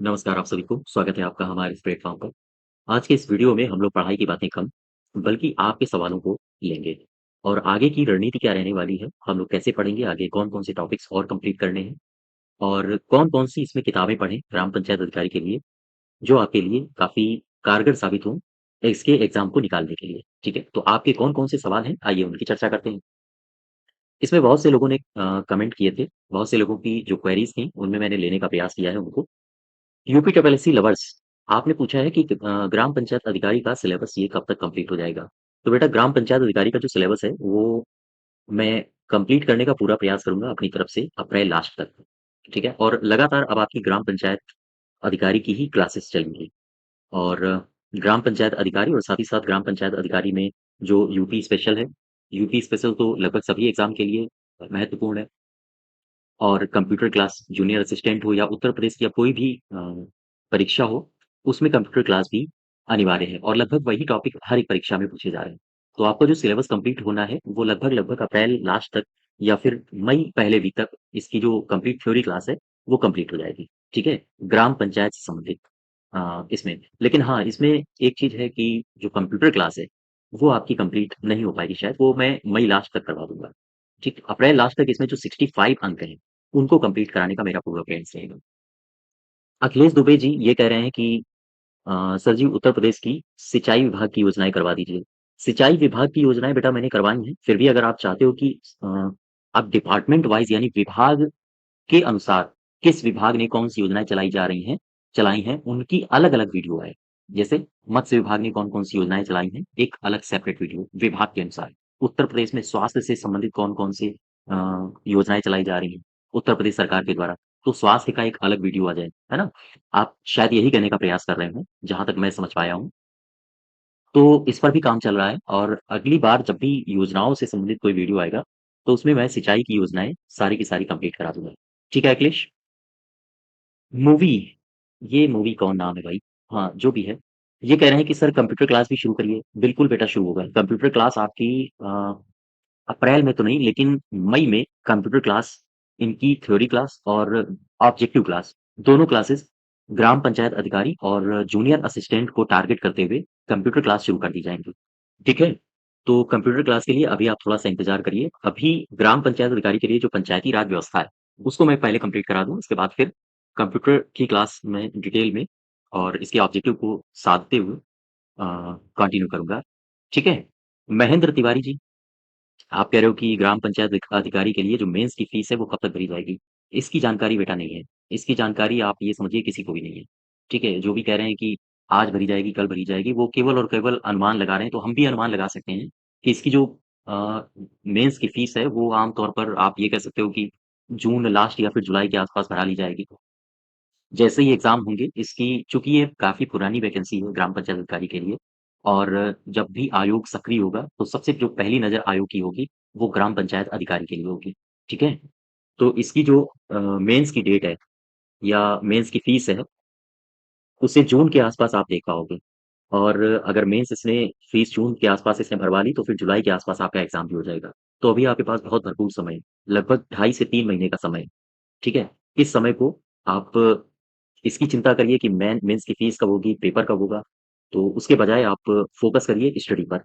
नमस्कार आप सभी को, स्वागत है आपका हमारे इस प्लेटफ़ॉर्म पर। आज के इस वीडियो में हम लोग पढ़ाई की बातें कम, बल्कि आपके सवालों को लेंगे और आगे की रणनीति क्या रहने वाली है, हम लोग कैसे पढ़ेंगे आगे, कौन-कौन से टॉपिक्स और कंप्लीट करने हैं और कौन-कौन सी इसमें किताबें पढ़ें ग्राम पंचायत अधिकारी के लिए, जो आपके लिए काफ़ी कारगर साबित हों, इसके एग्ज़ाम को निकालने के लिए, ठीक है? तो आपके कौन-कौन से सवाल हैं, आइए उनकी चर्चा करते हैं। इसमें बहुत से लोगों ने कमेंट किए थे, बहुत से लोगों की जो क्वेरीज़ थी, उनमें मैंने लेने का प्रयास किया है उनको। यूपीट्रिपलएससी लवर्स, आपने पूछा है कि ग्राम पंचायत अधिकारी का सिलेबस ये कब तक कंप्लीट हो जाएगा? तो बेटा ग्राम पंचायत अधिकारी का जो सिलेबस है, वो मैं कंप्लीट करने का पूरा प्रयास करूँगा अपनी तरफ से अप्रैल लास्ट तक, ठीक है? और लगातार अब आपकी ग्राम पंचायत अधिकारी की ही क्लासेस चलेंगी और ग्राम पंचायत अधिकारी और साथ ही साथ ग्राम पंचायत अधिकारी में जो यूपी स्पेशल है, यूपी स्पेशल तो लगभग सभी एग्ज़ाम के लिए महत्वपूर्ण है। और कंप्यूटर क्लास जूनियर असिस्टेंट हो या उत्तर प्रदेश की या कोई भी परीक्षा हो, उसमें कंप्यूटर क्लास भी अनिवार्य है और लगभग वही टॉपिक हर एक परीक्षा में पूछे जा रहे हैं। तो आपका जो सिलेबस कंप्लीट होना है, वो लगभग-लगभग अप्रैल लास्ट तक या फिर मई पहले वीक तक इसकी जो कंप्लीट थ्योरी क्लास है, वो कंप्लीट हो जाएगी, ठीक है? ग्राम पंचायत से संबंधित इसमें। लेकिन हाँ, इसमें एक चीज़ है कि जो कंप्यूटर क्लास है, वो आपकी कंप्लीट नहीं हो पाएगी शायद, वो मैं मई लास्ट तक करवा दूँगा। ठीक, अप्रैल लास्ट तक इसमें जो 65 अंक हैं, उनको कंप्लीट कराने का मेरा पूरा प्रयास रहेगा। अखिलेश दुबे जी ये कह रहे हैं कि सर जी उत्तर प्रदेश की सिंचाई विभाग की योजनाएँ करवा दीजिए। सिंचाई विभाग की योजनाएँ बेटा मैंने करवाई हैं, फिर भी अगर आप चाहते हो कि आप डिपार्टमेंट वाइज़ यानी विभाग के अनुसार किस विभाग ने कौन-सी योजनाएँ चलाई हैं, उनकी अलग-अलग वीडियो है। जैसे मत्स्य विभाग ने कौन-कौन सी योजनाएँ चलाई हैं, एक अलग सेपरेट वीडियो विभाग के अनुसार। उत्तर प्रदेश में स्वास्थ्य से संबंधित कौन-कौन से योजनाएँ चलाई जा रही हैं, उत्तर प्रदेश सरकार के द्वारा, तो स्वास्थ्य का एक अलग वीडियो आ जाए, है ना? आप शायद यही कहने का प्रयास कर रहे हों, जहाँ तक मैं समझ पाया हूँ। तो इस पर भी काम चल रहा है और अगली बार जब भी योजनाओं से संबंधित कोई वीडियो आएगा, तो उसमें मैं सिंचाई की योजनाएँ सारी की सारी कंप्लीट करा दूँगा। ठीक है अखिलेश? मूवी, ये मूवी कौन नाम है भाई? हाँ, जो भी है। ये कह रहे हैं कि सर कंप्यूटर क्लास भी शुरू करिए। बिल्कुल बेटा शुरू होगा। कंप्यूटर क्लास आपकी अप्रैल में तो नहीं लेकिन मई में कंप्यूटर क्लास, इनकी थ्योरी क्लास और ऑब्जेक्टिव क्लास, दोनों क्लासेस ग्राम पंचायत अधिकारी और जूनियर असिस्टेंट को टारगेट करते हुए कंप्यूटर क्लास शुरू कर दी जाएँगी। ठीक है? तो कंप्यूटर क्लास के लिए अभी आप थोड़ा-सा इंतज़ार करिए। अभी ग्राम पंचायत अधिकारी के लिए जो पंचायती राज व्यवस्था है, उसको मैं पहले कंप्लीट करा दूँ, उसके बाद फिर कंप्यूटर की क्लास मैं डिटेल में और इसके ऑब्जेक्टिव को साधते हुए अ, कंटिन्यू करूँगा। ठीक है? महेंद्र तिवारी जी, आप कह रहे हो कि ग्राम पंचायत अधिकारी के लिए जो मेंस की फीस है, वो कब तक भरी जाएगी? इसकी जानकारी बेटा नहीं है। इसकी जानकारी आप ये समझिए किसी को भी नहीं है। ठीक है? जो भी कह रहे हैं कि आज भरी जाएगी, कल भरी जाएगी, वो केवल और केवल अनुमान लगा रहे हैं। तो हम भी अनुमान लगा सकते हैं कि इसकी जो अ, मेंस की फीस है, वो आम तौर पर आप ये कह सकते हो कि जून लास्ट या फिर जुलाई के आस-पास भरा ली जाएगी। जैसे ही एग्ज़ाम होंगे इसकी चूँकि ये काफ़ी पुरानी वैकेंसी है ग्राम पंचायत अधिकारी के लिए और जब भी आयोग सक्रिय होगा, तो सबसे जो पहली नज़र आयोग की होगी, वो ग्राम पंचायत अधिकारी के लिए होगी। ठीक है? तो इसकी जो मेंस की डेट है या मेंस की फीस है, उसे जून के आस-पास आप देख पाओगे और अगर मेंस इसने फीस जून के आस-पास इसने भरवा ली, तो फिर जुलाई के आस-पास आपका एग्ज़ाम भी हो जाएगा। तो अभी आपके पास बहुत भरपूर समय है, लगभग ढाई से 3 महीने का समय है। ठीक है? इस समय को आप इसकी चिंता करिए कि मेंस की फीस कब होगी, पेपर कब होगा, तो उसके बजाय आप फ़ोकस करिए स्टडी पर।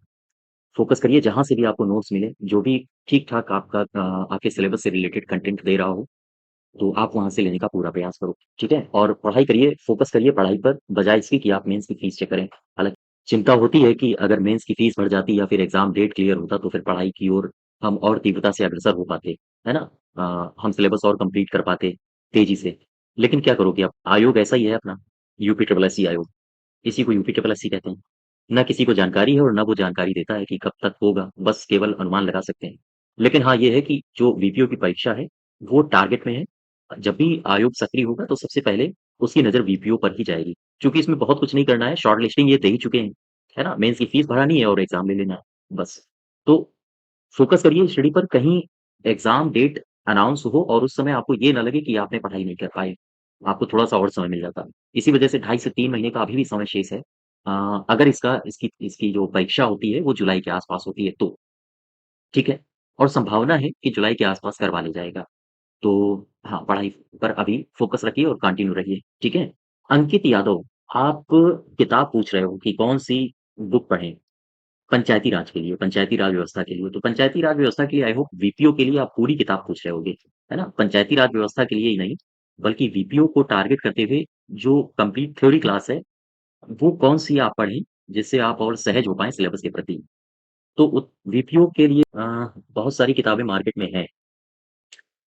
फ़ोकस करिए जहाँ से भी आपको नोट्स मिले, जो भी ठीक-ठाक आपका आपके सिलेबस से रिलेटेड कंटेंट दे रहा हो, तो आप वहाँ से लेने का पूरा प्रयास करो, ठीक है? और पढ़ाई करिए, फ़ोकस करिए पढ़ाई पर, बजाए इसके कि आप मेंस की फीस चेक करें। हालाँकि चिंता होती है कि अगर मेंस की फीस भर जाती या फिर एग्ज़ाम डेट क्लियर होता, तो फिर पढ़ाई की ओर हम और तीव्रता से अग्रसर हो पाते, है ना? हम सिलेबस और कंप्लीट कर पाते तेज़ी से। लेकिन क्या करोगे अब, आयोग ऐसा ही है अपना, यूपी ट्रिपल एससी आयोग, इसी को यूपी ट्रिपल एससी कहते हैं। ना किसी को जानकारी है और ना वो जानकारी देता है कि कब तक होगा, बस केवल अनुमान लगा सकते हैं। लेकिन हाँ, ये है कि जो वीपीओ की परीक्षा है, वो टारगेट में है। जब भी आयोग सक्रिय होगा तो सबसे पहले उसकी नज़र वीपीओ पर ही जाएगी। चूँकि इसमें बहुत कुछ नहीं करना है, शॉर्ट लिस्टिंग ये दे ही चुके हैं, है ना? मेंस की फीस भरानी है और एग्ज़ाम ले लेना है, बस। तो फ़ोकस करिए स्टडी पर, कहीं एग्ज़ाम डेट अनाउंस हो और उस समय आपको ये ना लगे कि आपने पढ़ाई नहीं कर पाए, आपको थोड़ा-सा और समय मिल जाता। इसी वजह से ढाई से 3 महीने का अभी भी समय शेष है। अगर इसकी इसकी जो परीक्षा होती है वो जुलाई के आस-पास होती है तो, ठीक है? और संभावना है कि जुलाई के आस-पास करवा लिया जाएगा। तो हाँ, पढ़ाई पर अभी फ़ोकस रखिए और कंटिन्यू रहिए, ठीक है? अंकित यादव, आप किताब पूछ रहे हो कि कौन-सी बुक पढ़ें? पंचायती राज के लिए, पंचायती राज व्यवस्था के लिए। तो पंचायती राज व्यवस्था के लिए आई होप वीपीओ के लिए आप पूरी किताब पूछ रहे होगे, है ना? पंचायती राज व्यवस्था के लिए ही नहीं, बल्कि वीपीओ को टारगेट करते हुए जो कंप्लीट थ्योरी क्लास है, वो कौन-सी आप पढ़ें, जिससे आप और सहज हो पाएँ सिलेबस के प्रति। तो उत वीपीओ के लिए बहुत सारी किताबें मार्केट में हैं,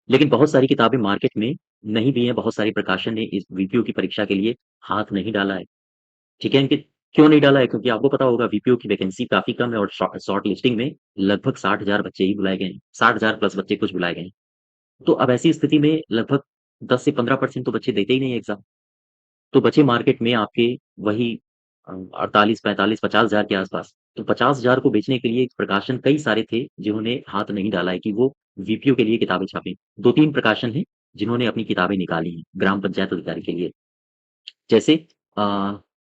लेकिन बहुत सारी किताबें मार्केट में नहीं भी हैं, बहुत सारी प्रकाशन ने इस वीपीओ की परीक्षा के लिए हाथ नहीं डाला है। ठीक है, इनके क्यों नहीं डाला है? क्योंकि आपको पता होगा वीपीओ की वैकेंसी काफ़ी कम है और शॉर्ट लिस्टिंग में लगभग 60,000 बच्चे ही बुलाए गए हैं। 60,000 प्लस बच्चे कुछ बुलाए गए हैं। तो अब ऐसी स्थिति में लगभग 10 से 15% तो बच्चे देते ही नहीं है एग्ज़ाम। तो बचे मार्केट में आपके वही 48, 45, 50,000 के आस-पास। तो 50,000 को बेचने के लिए प्रकाशन कई सारे थे, जिन्होंने हाथ नहीं डाला है कि वो वीपीओ के लिए किताबें छापें। 2-3 प्रकाशन हैं, जिन्होंने अपनी किताबें निकाली हैं, ग्राम पंचायत अधिकारी के लिए। जैसे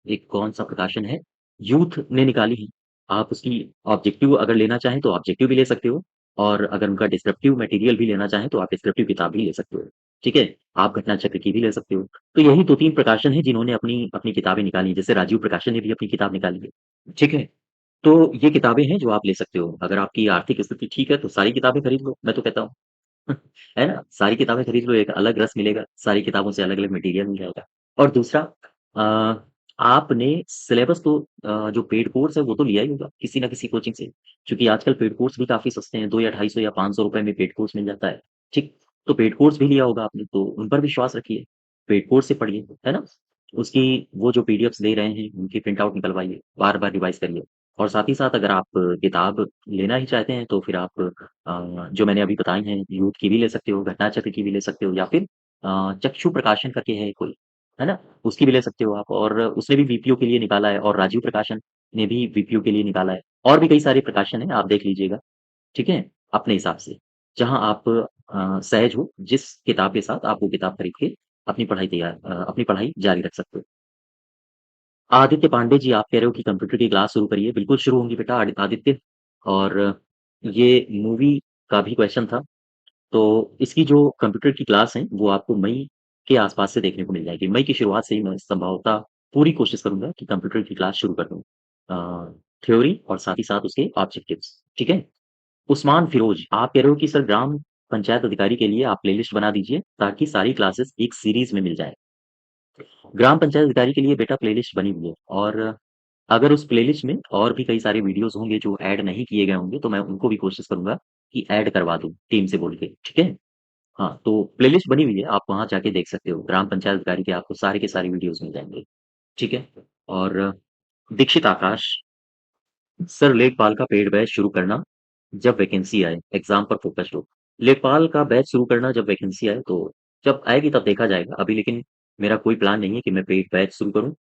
एक कौन-सा प्रकाशन है, यूथ ने निकाली है। आप उसकी ऑब्जेक्टिव अगर लेना चाहें तो ऑब्जेक्टिव भी ले सकते हो और अगर उनका डिस्क्रिप्टिव मटेरियल भी लेना चाहें तो आप डिस्क्रिप्टिव किताब भी ले सकते हो। ठीक है? आप घटना चक्र की भी ले सकते हो। तो यही 2-3 प्रकाशन हैं जिन्होंने अपनी अपनी किताबें निकाली हैं। जैसे राजीव प्रकाशन ने भी अपनी किताब निकाली है। ठीक है? तो ये किताबें हैं जो आप ले सकते हो। अगर आपकी आर्थिक स्थिति ठीक है तो सारी किताबें खरीद लो, मैं तो कहता हूँ। है ना? सारी किताबें खरीद लो, एक अलग रस मिलेगा, सारी किताबों से अलग-अलग मटेरियल मिल जाएगा। और दूसरा अ, आपने सिलेबस तो जो पेड कोर्स है वो तो लिया ही होगा किसी न किसी कोचिंग से, क्योंकि आजकल पेड कोर्स भी काफ़ी सस्ते हैं, 2 या 250 या ₹500 में पेड कोर्स मिल जाता है, ठीक? तो पेड कोर्स भी लिया होगा आपने, तो उन पर विश्वास रखिए, पेड कोर्स से पढ़िए, है ना? उसकी वो जो पीडीएफ्स दे रहे हैं, उनकी प्रिंट आउट निकलवाइए, बार-बार रिवाइज़ करिए और साथ ही साथ अगर आप किताब लेना ही चाहते हैं, तो फिर आप जो मैंने अभी बताई हैं, यूथ की भी ले सकते हो, घटना चक्र की भी ले सकते हो या फिर चक्षु प्रकाशन करके है कोई, है ना? उसकी भी ले सकते हो आप और उसने भी वीपीओ के लिए निकाला है और राजीव प्रकाशन ने भी वीपीओ के लिए निकाला है। और भी कई सारे प्रकाशन हैं, आप देख लीजिएगा, ठीक है? अपने हिसाब से, जहाँ आप सहज हो, जिस किताब के साथ आप वो किताब खरीद के अपनी पढ़ाई जारी रख सकते हो। आदित्य पांडे जी, आप कह रहे हो कि कंप्यूटर की क्लास शुरू करिए, बिल्कुल शुरू होंगी बेटा आदित्य और ये मूवी का भी क्वेश्चन था। तो इसकी जो कंप्यूटर की क्लास है, वो आपको मई के आसपास से देखने को मिल जाएगी। मई की शुरुआत से ही मैं संभवतः पूरी कोशिश करूँगा कि कंप्यूटर की क्लास शुरू कर दूँ। थ्योरी और साथ ही साथ उसके ऑब्जेक्टिव्स, ठीक है? उस्मान फिरोज, आप कह रहे हो कि सर ग्राम पंचायत अधिकारी के लिए आप प्लेलिस्ट बना दीजिए, ताकि सारी क्लासेस एक सीरीज़ में मिल जाएँ। ग्राम पंचायत अधिकारी के लिए बेटा प्लेलिस्ट बनी हुई है और अगर उस प्लेलिस्ट में और भी कई सारे वीडियोज़ होंगे जो ऐड नहीं किए गए होंगे, तो मैं उनको भी कोशिश करूँगा कि ऐड करवा दूँ टीम से बोल के, ठीक है? हाँ, तो प्लेलिस्ट बनी हुई है, आप वहाँ जाके देख सकते हो। ग्राम पंचायत अधिकारी के आपको सारे के सारे वीडियोज़ मिल जाएँगे, ठीक है? और दीक्षित आकाश, सर लेखपाल का पेड बैच शुरू करना जब वैकेंसी आए, एग्ज़ाम पर फ़ोकस्ड हो। लेखपाल का बैच शुरू करना जब वैकेंसी आए, तो जब आएगी तब देखा जाएगा। अभी लेकिन मेरा कोई प्लान नहीं है कि मैं पेड बैच शुरू करूँ।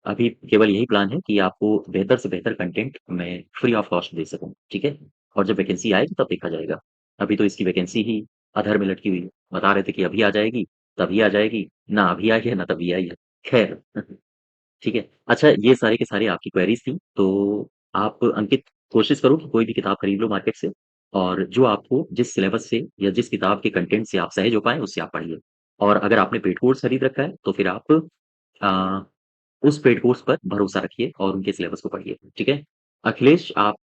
अभी केवल यही प्लान है कि आपको बेहतर से बेहतर कंटेंट मैं फ्री ऑफ कॉस्ट दे सकूँ, ठीक है? और जब वैकेंसी आएगी तब देखा जाएगा। अभी तो इसकी वैकेंसी ही अधर में लटकी हुई है। बता रहे थे कि अभी आ जाएगी, तभी आ जाएगी, ना अभी आई है, ना तभी आई है। खैर ठीक है। अच्छा ये सारे के सारे आपकी क्वेरीज़ थी, तो आप अंकित कोशिश करो कि कोई भी किताब खरीद लो मार्केट से और जो आपको जिस सिलेबस से या जिस किताब के कंटेंट से आप सहज हो पाएँ, उससे आप पढ़िए। और अगर आपने पेड कोर्स खरीद रखा है, तो फिर आप अ उस पेड कोर्स पर भरोसा रखिए और उनके सिलेबस को पढ़िए, ठीक है? अखिलेश आप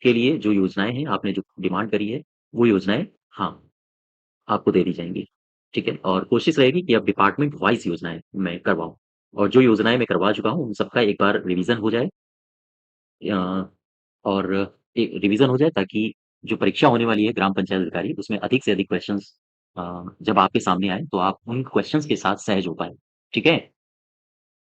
के लिए जो योजनाएँ हैं, आपने जो डिमांड करी है, वो योजनाएँ हाँ, आपको दे दी जाएँगी, ठीक है? और कोशिश रहेगी कि अब डिपार्टमेंट वाइज़ योजनाएँ मैं करवाऊँ और जो योजनाएँ मैं करवा चुका हूँ, उन सबका एक बार रिवीज़न हो जाए अ, और रिवीज़न हो जाए ताकि जो परीक्षा होने वाली है ग्राम पंचायत अधिकारी, उसमें अधिक से अधिक क्वेश्चन्स जब आपके सामने आएँ, तो आप उन क्वेश्चन्स के साथ सहज हो पाएँ, ठीक है?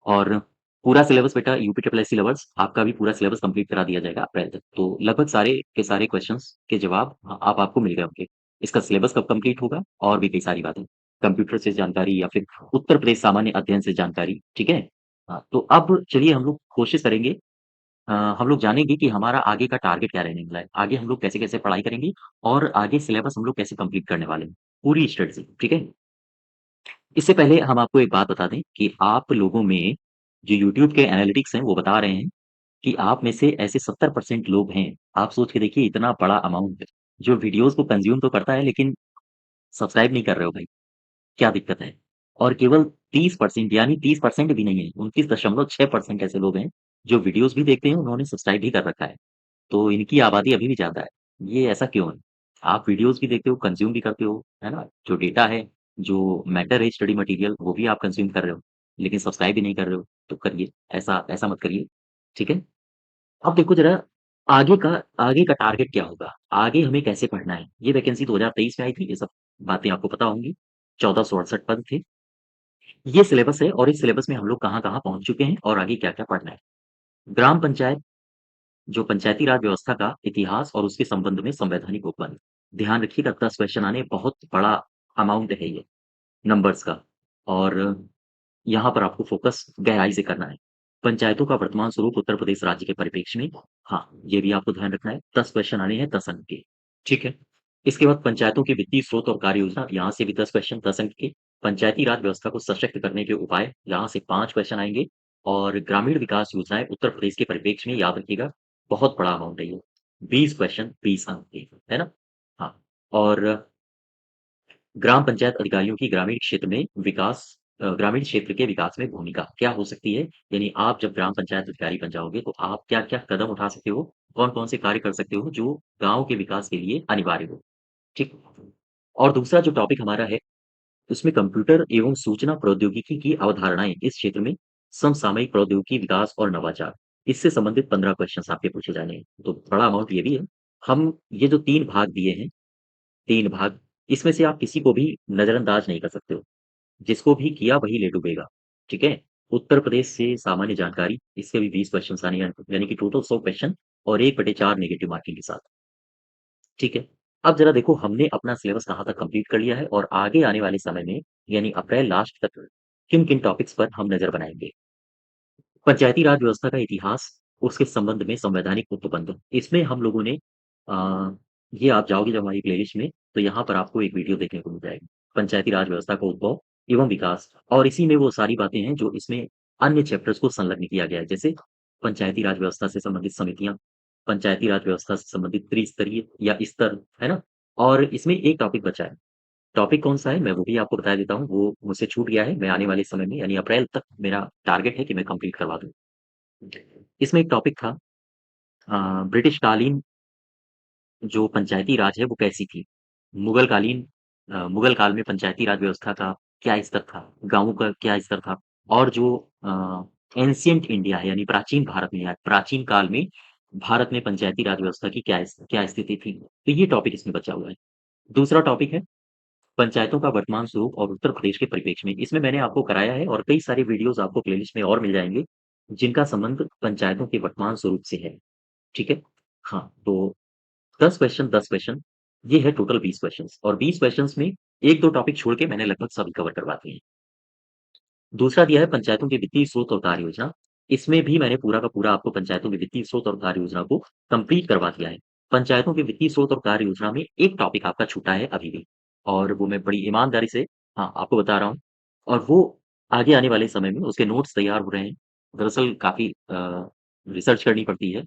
और पूरा सिलेबस बेटा यूपी ट्रिपल एससी लवर्स आपका भी पूरा सिलेबस कंप्लीट करा दिया जाएगा अप्रैल तक। तो लगभग सारे के सारे क्वेश्चंस के जवाब अब आपको मिल गए होंगे। इसका सिलेबस कब कंप्लीट होगा और भी कई सारी बातें। कंप्यूटर से जानकारी या फिर उत्तर प्रदेश सामान्य अध्ययन से जानकारी, ठीक है? हाँ, तो अब चलिए हम लोग कोशिश करेंगे हम लोग जानेंगे कि हमारा आगे का टारगेट क्या रहने वाला है। आगे हम लोग कैसे-कैसे पढ़ाई करेंगे और आगे सिलेबस हम लोग कैसे कंप्लीट करने वाले हैं। पूरी स्ट्रेटजी, ठीक है? इससे पहले हम आपको एक बात बता दें कि आप लोगों में जो यूट्यूब के एनालिटिक्स हैं, वो बता रहे हैं कि आप में से ऐसे 70% लोग हैं, आप सोच के देखिए इतना बड़ा अमाउंट जो वीडियोज़ को कंज़्यूम तो करता है लेकिन सब्सक्राइब नहीं कर रहे हो भाई, क्या दिक्कत है? और केवल 30% यानी 30% भी नहीं है, 29.6% ऐसे लोग हैं, जो वीडियोज़ भी देखते हैं, उन्होंने सब्सक्राइब भी कर रखा है। तो इनकी आबादी अभी भी ज़्यादा है। ये ऐसा क्यों है? आप वीडियोज़ भी देखते हो, कंज़्यूम भी करते हो, है ना? जो डेटा है, जो मैटर है स्टडी मटीरियल, वो भी आप कंज़्यूम कर रहे हो, लेकिन सब्सक्राइब भी नहीं कर रहे हो, तो करिए, ऐसा ऐसा मत करिए, ठीक है? अब देखो ज़रा आगे का आगे का टारगेट क्या होगा? आगे हमें कैसे पढ़ना है? ये वैकेंसी 2023 में आई थी, ये सब बातें आपको पता होंगी। 1468 पद थे। ये सिलेबस है और इस सिलेबस में हम लोग कहाँ-कहाँ पहुँच चुके हैं और आगे क्या-क्या पढ़ना है। ग्राम पंचायत जो पंचायती राज व्यवस्था का इतिहास और उसके संबंध में संवैधानिक उपबंध। ध्यान रखिएगा 10 क्वेश्चन आने बहुत बड़ा अमाउंट है ये नंबर्स का और यहाँ पर आपको फ़ोकस गहराई से करना है। पंचायतों का वर्तमान स्वरूप उत्तर प्रदेश राज्य के परिप्रेक्ष्य में हाँ, ये भी आपको ध्यान रखना है। 10 क्वेश्चन आने हैं 10 अंक के, ठीक है? इसके बाद पंचायतों के वित्तीय स्रोत और कार्य योजना, यहाँ से भी 10 क्वेश्चन 10 अंक के। पंचायती राज व्यवस्था को सशक्त करने के उपाय, यहाँ से 5 क्वेश्चन आएँगे और ग्रामीण विकास योजनाएँ उत्तर प्रदेश के परिप्रेक्ष्य में याद रखिएगा, बहुत बड़ा अमाउंट है ये। 20 क्वेश्चन 20 अंक के, है ना? हाँ, और ग्राम पंचायत अधिकारियों की ग्रामीण क्षेत्र के विकास में भूमिका क्या हो सकती है? यानी आप जब ग्राम पंचायत अधिकारी बन जाओगे, तो आप क्या-क्या कदम उठा सकते हो? कौन-कौन से कार्य कर सकते हो, जो गाँव के विकास के लिए अनिवार्य हो? ठीक। और दूसरा जो टॉपिक हमारा है, उसमें कंप्यूटर एवं सूचना प्रौद्योगिकी की अवधारणाएँ इस क्षेत्र में समसामयिक प्रौद्योगिकी विकास और नवाचार, इससे संबंधित 15 क्वेश्चन्स आपके पूछे जाने हैं। तो बड़ा अमाउंट ये भी है। हम ये जो 3 भाग दिए हैं, 3 भाग, इसमें से आप किसी को भी नज़रअंदाज नहीं कर सकते हो। जिसको भी किया वही ले डूबेगा, ठीक है? उत्तर प्रदेश से सामान्य जानकारी, इसके भी 20 क्वेश्चन्स आने हैं, यानी कि टोटल 100 क्वेश्चन और 1/4 नेगेटिव मार्किंग के साथ, ठीक है? अब ज़रा देखो हमने अपना सिलेबस कहाँ तक कंप्लीट कर लिया है और आगे आने वाले समय में, यानी अप्रैल लास्ट तक किन-किन टॉपिक्स पर हम नज़र बनाएँगे। पंचायती राज व्यवस्था का इतिहास, उसके संबंध में संवैधानिक उपबंध, इसमें हम लोगों ने ये आप जाओगे जब हमारी प्लेलिस्ट में, तो यहाँ पर आपको एक वीडियो देखने को मिल जाएगी। पंचायती राज व्यवस्था का उद्भव एवं विकास और इसी में वो सारी बातें हैं जो इसमें अन्य चैप्टर्स को संलग्न किया गया है। जैसे पंचायती राज व्यवस्था से संबंधित समितियाँ, पंचायती राज व्यवस्था से संबंधित त्रिस्तरीय या स्तर, है ना? और इसमें एक टॉपिक बचा है। टॉपिक कौन-सा है, मैं वो भी आपको बता देता हूँ, वो मुझसे छूट गया है। मैं आने वाले समय में यानी अप्रैल तक मेरा टारगेट है कि मैं कंप्लीट करवा दूँ। इसमें एक टॉपिक था ब्रिटिश कालीन जो पंचायती राज है वो कैसी थी? मुगल काल में पंचायती राज व्यवस्था का क्या स्तर था? गाँवों का क्या स्तर था? और जो एंसिएंट इंडिया है यानी प्राचीन भारत में या प्राचीन काल में भारत में पंचायती राज व्यवस्था की क्या स्थिति थी? तो ये टॉपिक इसमें बचा हुआ है। दूसरा टॉपिक है पंचायतों का वर्तमान स्वरूप और उत्तर प्रदेश के परिप्रेक्ष्य में। इसमें मैंने आपको कराया है और कई सारे वीडियोज़ आपको प्लेलिस्ट में और मिल जाएँगे, जिनका संबंध पंचायतों के वर्तमान स्वरूप से है। ठीक है? हाँ, तो 10 क्वेश्चन 10 क्वेश्चन, ये है टोटल 20 क्वेश्चन्स और 20 क्वेश्चन्स में 1-2 टॉपिक छोड़ के मैंने लगभग सभी कवर करवा दिए हैं। दूसरा दिया है पंचायतों के वित्तीय स्रोत और कार्य योजना। इसमें भी मैंने पूरा का पूरा आपको पंचायतों के वित्तीय स्रोत और कार्य योजना को कंप्लीट करवा दिया है। पंचायतों के वित्तीय स्रोत और कार्य योजना में एक टॉपिक आपका छूटा है अभी भी और वो मैं बड़ी ईमानदारी से हाँ, आपको बता रहा हूँ और वो आगे आने वाले समय में उसके नोट्स तैयार हो रहे हैं। दरअसल काफ़ी रिसर्च करनी पड़ती है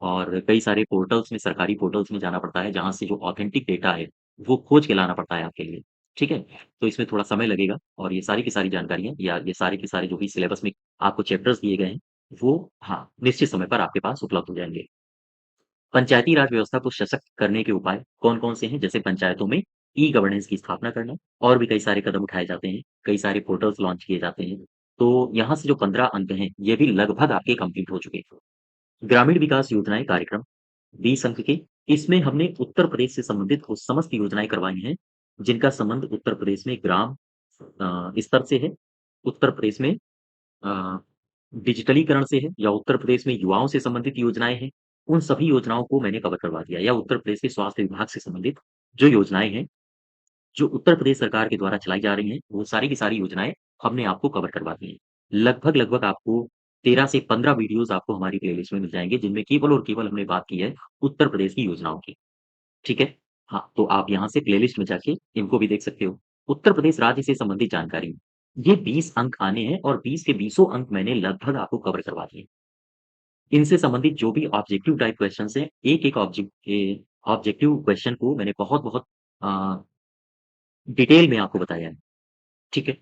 और कई सारे पोर्टल्स में सरकारी पोर्टल्स में जाना पड़ता है, जहाँ से जो ऑथेंटिक डेटा है, वो खोज के लाना पड़ता है आपके लिए। ठीक है? तो इसमें थोड़ा समय लगेगा और ये सारी की सारी जानकारियाँ या ये सारे के सारे जो भी सिलेबस में आपको चैप्टर्स दिए गए हैं, वो हाँ, निश्चित समय पर आपके पास उपलब्ध हो जाएँगे। पंचायती राज व्यवस्था को सशक्त करने के उपाय कौन-कौन से हैं? जैसे पंचायतों में ई-गवर्नेंस की स्थापना करना और भी कई सारे कदम उठाए जाते हैं, कई सारे पोर्टल्स लॉन्च किए जाते हैं। तो यहाँ से जो 15 अंक हैं, ये भी लगभग आपके कंप्लीट हो चुके हैं। ग्रामीण विकास योजनाएँ कार्यक्रम 20 अंक के, इसमें हमने उत्तर प्रदेश से संबंधित वो समस्त योजनाएँ करवाई हैं, जिनका संबंध उत्तर प्रदेश में ग्राम स्तर से है, उत्तर प्रदेश में अ, डिजिटलीकरण से है या उत्तर प्रदेश में युवाओं से संबंधित योजनाएँ हैं, उन सभी योजनाओं को मैंने कवर करवा दिया या उत्तर प्रदेश के स्वास्थ्य विभाग से संबंधित जो योजनाएँ हैं, जो उत्तर प्रदेश सरकार के द्वारा चलाई जा रही हैं, वो सारी की सारी योजनाएँ हमने आपको कवर करवा दी हैं। लगभग आपको 13 से 15 वीडियोज़ आपको हमारी प्लेलिस्ट में मिल जाएँगे, जिनमें केवल और केवल हमने बात की है उत्तर प्रदेश की योजनाओं की। ठीक है? हाँ, तो आप यहाँ से प्लेलिस्ट में जाके इनको भी देख सकते हो। उत्तर प्रदेश राज्य से संबंधित जानकारी, ये 20 अंक आने हैं और 20 के बीसों अंक मैंने लगभग आपको कवर करवा दिए। इनसे संबंधित जो भी ऑब्जेक्टिव टाइप क्वेश्चन्स हैं, एक-एक ऑब्जेक्टिव क्वेश्चन को मैंने बहुत-बहुत अ, डिटेल में आपको बताया है। ठीक है?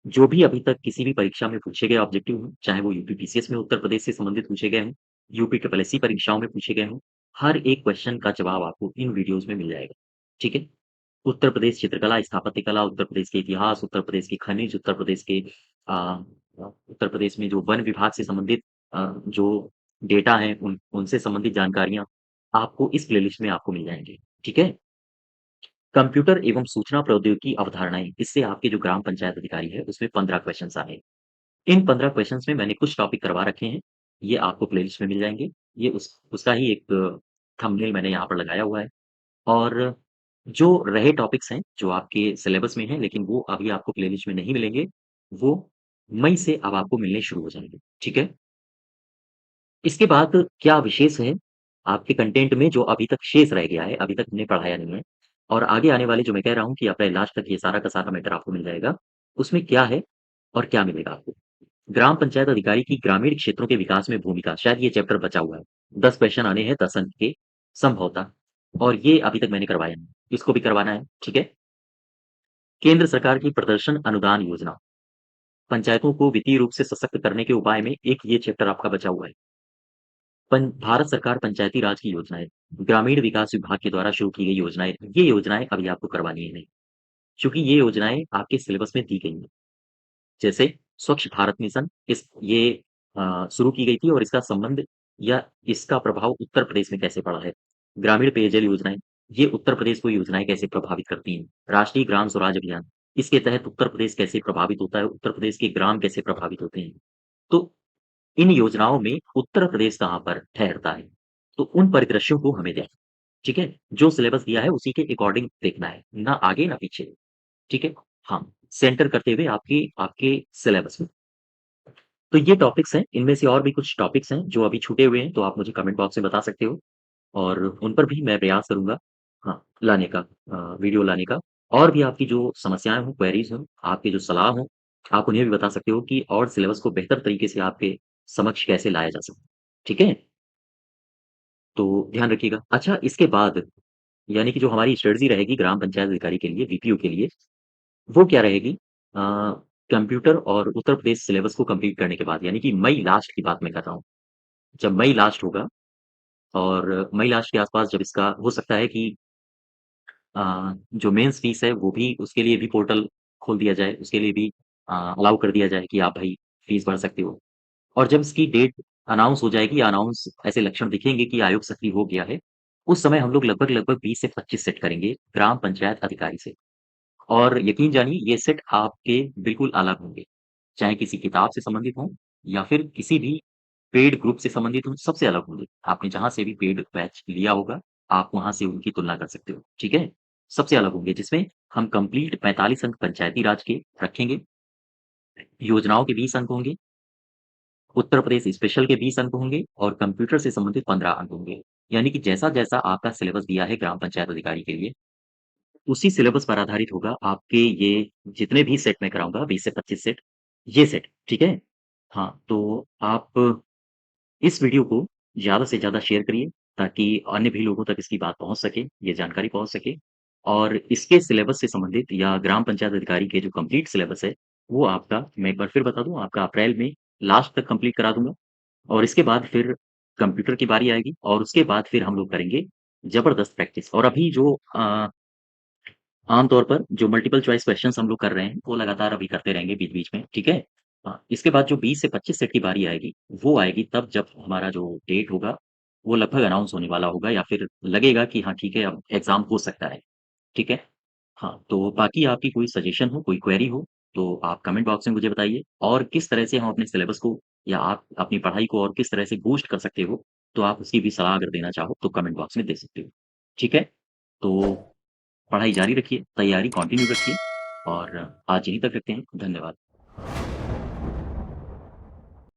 जो भी अभी तक किसी भी परीक्षा में पूछे गए ऑब्जेक्टिव हों, चाहे वो यूपी पीसीएस में उत्तर प्रदेश से संबंधित पूछे गए हों, यूपी ट्रिपल एससी परीक्षाओं में पूछे गए हों, हर एक क्वेश्चन का जवाब आपको इन वीडियोज़ में मिल जाएगा, ठीक है? उत्तर प्रदेश चित्रकला, स्थापत्य कला, उत्तर प्रदेश के इतिहास, उत्तर प्रदेश के खनिज, उत्तर प्रदेश के उत्तर प्रदेश में जो वन विभाग से संबंधित जो डेटा हैं उनसे संबंधित जानकारियाँ आपको इस प्लेलिस्ट में आपको मिल जाएँगी, ठीक है? कंप्यूटर एवं सूचना प्रौद्योगिकी अवधारणाएँ, इससे आपके जो ग्राम पंचायत अधिकारी है, उसमें 15 क्वेश्चन्स आए हैं। इन 15 क्वेश्चन्स में मैंने कुछ टॉपिक करवा रखे हैं, ये आपको प्लेलिस्ट में मिल जाएँगे। ये उसका ही एक थंबनेल मैंने यहाँ पर लगाया हुआ है और जो रहे टॉपिक्स हैं, जो आपके सिलेबस में हैं, लेकिन वो अभी आपको प्लेलिस्ट में नहीं मिलेंगे, वो मई से अब आपको मिलने शुरू हो जाएँगे, ठीक है? इसके बाद क्या विशेष है आपके कंटेंट में जो अभी तक शेष रह गया है, अभी तक हमने पढ़ाया नहीं है और आगे आने वाले जो मैं कह रहा हूँ कि अप्रैल लास्ट तक ये सारा का सारा मैटर आपको मिल जाएगा, उसमें क्या है और क्या मिलेगा आपको? ग्राम पंचायत अधिकारी की ग्रामीण क्षेत्रों के विकास में भूमिका, शायद ये चैप्टर बचा हुआ है। 10 क्वेश्चन आने हैं 10 अंक के संभवतः और ये अभी तक मैंने करवाया नहीं, इसको भी करवाना है, ठीक है? केंद्र सरकार की प्रदर्शन अनुदान योजना, पंचायतों को वित्तीय रूप से सशक्त करने के उपाय में एक ये चैप्टर आपका बचा हुआ है। भारत सरकार पंचायती राज की योजनाएं, ग्रामीण विकास विभाग के द्वारा शुरू की गई योजनाएं, ये योजनाएं अभी आपको करवानी है नहीं, क्योंकि ये योजनाएं आपके सिलेबस में दी गई हैं। जैसे स्वच्छ भारत मिशन, ये शुरू की गई थी और इसका संबंध या इसका प्रभाव उत्तर प्रदेश में कैसे पड़ा है। ग्रामीण पेयजल योजनाएं, ये उत्तर प्रदेश को योजनाएं कैसे प्रभावित करती हैं। राष्ट्रीय ग्राम स्वराज अभियान, इसके तहत उत्तर प्रदेश कैसे प्रभावित होता है, उत्तर प्रदेश के ग्राम कैसे प्रभावित होते हैं। तो इन योजनाओं में उत्तर प्रदेश कहाँ पर ठहरता है? तो उन परिदृश्यों को हमें देखना, ठीक है? जो सिलेबस दिया है उसी के अकॉर्डिंग देखना है, ना आगे ना पीछे, ठीक है? हाँ, सेंटर करते हुए आपके आपके सिलेबस में। तो ये टॉपिक्स हैं, इनमें से और भी कुछ टॉपिक्स हैं जो अभी छूटे हुए हैं, तो आप मुझे कमेंट बॉक्स में बता सकते हो और उन पर भी मैं प्रयास करूँगा हाँ, लाने का वीडियो लाने का। और भी आपकी जो समस्याएँ हों, क्वेरीज़ हों, आपकी जो सलाह हो, आप उन्हें भी बता सकते हो कि और सिलेबस को बेहतर तरीके से आपके समक्ष कैसे लाया जा सकता है, ठीक है? तो ध्यान रखिएगा। अच्छा इसके बाद यानी कि जो हमारी स्ट्रेटजी रहेगी ग्राम पंचायत अधिकारी के लिए, बीपीओ के लिए, वो क्या रहेगी? कंप्यूटर और उत्तर प्रदेश सिलेबस को कंप्लीट करने के बाद यानी कि मई लास्ट की बात मैं कर रहा हूँ। जब मई लास्ट होगा और मई लास्ट के आस-पास जब इसका हो सकता है कि जो मेंस फीस है वो भी उसके लिए भी पोर्टल खोल दिया जाए, उसके लिए भी अलाउ कर दिया जाए कि आप भाई फीस भर सकते हो। और जब इसकी डेट अनाउंस हो जाएगी, अनाउंस ऐसे लक्षण दिखेंगे कि आयोग सक्रिय हो गया है, उस समय हम लोग लगभग-लगभग 20 से 25 सेट करेंगे ग्राम पंचायत अधिकारी से। और यकीन जानिए ये सेट आपके बिल्कुल अलग होंगे, चाहे किसी किताब से संबंधित हों या फिर किसी भी पेड ग्रुप से संबंधित हों, सबसे अलग होंगे। आपने जहाँ से भी पेड बैच लिया होगा, आप वहाँ से उनकी तुलना कर सकते हो, ठीक है? सबसे अलग होंगे जिसमें हम कंप्लीट 45 अंक पंचायती राज के रखेंगे, योजनाओं के 20 अंक होंगे, उत्तर प्रदेश स्पेशल के 20 अंक होंगे और कंप्यूटर से संबंधित 15 अंक होंगे। यानी कि जैसा-जैसा आपका सिलेबस दिया है ग्राम पंचायत अधिकारी के लिए, उसी सिलेबस पर आधारित होगा आपके ये जितने भी सेट मैं कराऊँगा 20 से 25 सेट, ये सेट, ठीक है? हाँ, तो आप इस वीडियो को ज़्यादा से ज़्यादा शेयर करिए ताकि अन्य भी लोगों तक इसकी बात पहुँच सके, ये जानकारी पहुँच सके और इसके सिलेबस से संबंधित या ग्राम पंचायत अधिकारी के जो कंप्लीट सिलेबस है, वो आपका मैं एक बार फिर बता दूँ आपका अप्रैल में लास्ट तक कंप्लीट करा दूँगा और इसके बाद फिर कंप्यूटर की बारी आएगी और उसके बाद फिर हम लोग करेंगे ज़बरदस्त प्रैक्टिस और अभी जो आम तौर पर जो मल्टीपल चॉइस क्वेश्चन्स हम लोग कर रहे हैं, वो लगातार अभी करते रहेंगे बीच-बीच में, ठीक है? इसके बाद जो 20 से 25 सेट की बारी आएगी, वो आएगी तब जब हमारा जो डेट होगा, वो लगभग अनाउंस होने वाला होगा या फिर लगेगा कि हाँ, ठीक है, अब एग्ज़ाम हो सकता है, ठीक है? हाँ, तो बाकी आपकी कोई सजेशन हो, कोई क्वेरी हो, तो आप कमेंट बॉक्स में मुझे बताइए और किस तरह से हम अपने सिलेबस को या आप अपनी पढ़ाई को और किस तरह से बूस्ट कर सकते हो, तो आप उसकी भी सलाह अगर देना चाहो, तो कमेंट बॉक्स में दे सकते हो, ठीक है? तो पढ़ाई जारी रखिए, तैयारी कंटिन्यू रखिए और आज यहीं तक रखते हैं। धन्यवाद।